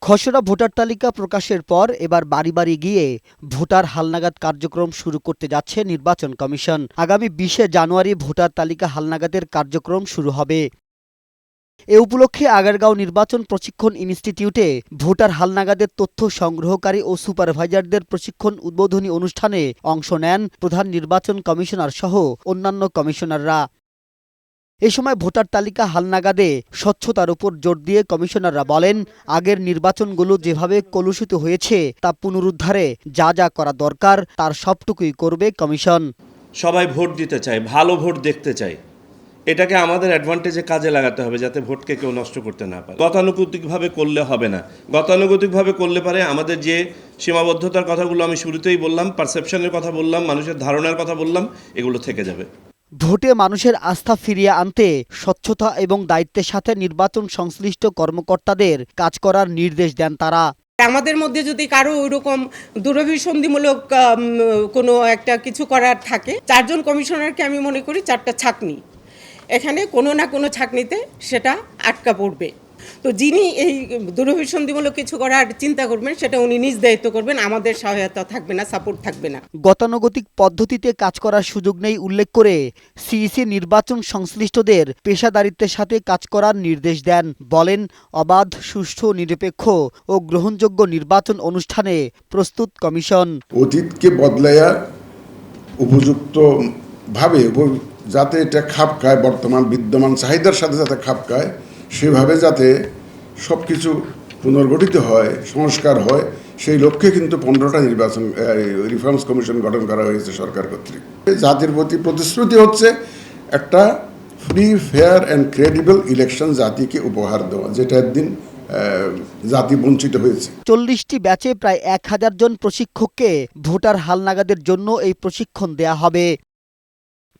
খসড়া ভোটার তালিকা প্রকাশের পর এবার বাড়ি বাড়ি গিয়ে ভোটার হালনাগাদ কার্যক্রম শুরু করতে যাচ্ছে নির্বাচন কমিশন। আগামী ২০শে জানুয়ারি ভোটার তালিকা হালনাগাদের কার্যক্রম শুরু হবে। এ উপলক্ষে আগারগাঁও নির্বাচন প্রশিক্ষণ ইনস্টিটিউটে ভোটার হালনাগাদের তথ্য সংগ্রহকারী ও সুপারভাইজারদের প্রশিক্ষণ উদ্বোধনী অনুষ্ঠানে অংশ নেন প্রধান নির্বাচন কমিশনার সহ অন্যান্য কমিশনাররা। এ সময় ভোটার তালিকা হালনাগাদে স্বচ্ছতার উপর জোর দিয়ে কমিশনাররা বলেন, আগের নির্বাচনগুলো যেভাবে কলুষিত হয়েছে তা পুনরুদ্ধারে যা যা করা দরকার তার সবটুকুই করবে কমিশন। সবাই ভোট দিতে চায়, ভালো ভোট দেখতে চায়। এটাকে আমাদের অ্যাডভান্টেজে কাজে লাগাতে হবে যাতে ভোটকে কেউ নষ্ট করতে না পারে। গতানুগতিকভাবে করলে হবে না। গতানুগতিকভাবে করলে পারে আমাদের যে সীমাবদ্ধতার কথাগুলো আমি শুরুতেই বললাম, পারসেপশনের কথা বললাম, মানুষের ধারণার কথা বললাম, এগুলো থেকে যাবে। ভোটে মানুষের আস্থা ফিরিয়ে আনতে স্বচ্ছতা এবং দায়িত্বের সাথে নির্বাচন সংশ্লিষ্ট কর্মকর্তাদের কাজ করার নির্দেশ দেন তারা। আমাদের মধ্যে যদি কারো ওইরকম দুরভিসন্ধিমূলক কোনো একটা কিছু করার থাকে, 4 জন কমিশনারকে আমি মনে করি 4টা ছাঁকনি, এখানে কোনো না কোনো ছাঁকনিতে সেটা আটকা পড়বে। তো যিনি এই দুরভিসন্ধিমূলক কিছু করার চিন্তা করবেন সেটা উনি নিজ দায়িত্ব করবেন, আমাদের সহায়তা থাকবে না, সাপোর্ট থাকবে না। গতানুগতিক পদ্ধতিতে কাজ করার সুযোগ নেই উল্লেখ করে সিইসি নির্বাচন সংশ্লিষ্টদের পেশাদারিত্বের সাথে কাজ করার নির্দেশ দেন। বলেন, অবাধ, সুষ্ঠু, নিরপেক্ষ ও গ্রহণযোগ্য নির্বাচন অনুষ্ঠানে প্রস্তুত কমিশন। অতীতকে বদলাইয়া উপযুক্ত ভাবে যাতে এটা খাপ খায়, বর্তমান বিদ্যমান চাহিদার সাথে যাতে খাপ খায়, সেভাবে যাতে সব কিছু পুনর্গঠিত হয়, সংস্কার হয়, সেই লক্ষ্যে কিন্তু 15টা নির্বাচন রিফর্মস কমিশন গঠন করা হয়েছে সরকার কর্তৃক। জাতির প্রতি প্রতিশ্রুতি হচ্ছে একটা free, fair and credible election জাতিকে উপহার দেওয়া, যেটা একদিন জাতি বঞ্চিত হয়েছে। 40টি ব্যাচে প্রায় 1000 জন প্রশিক্ষককে ভোটার হালনাগাদের জন্য এই প্রশিক্ষণ দেয়া হবে।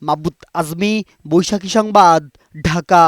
মাহবুব আজমি, বৈশাখী সংবাদ, ঢাকা।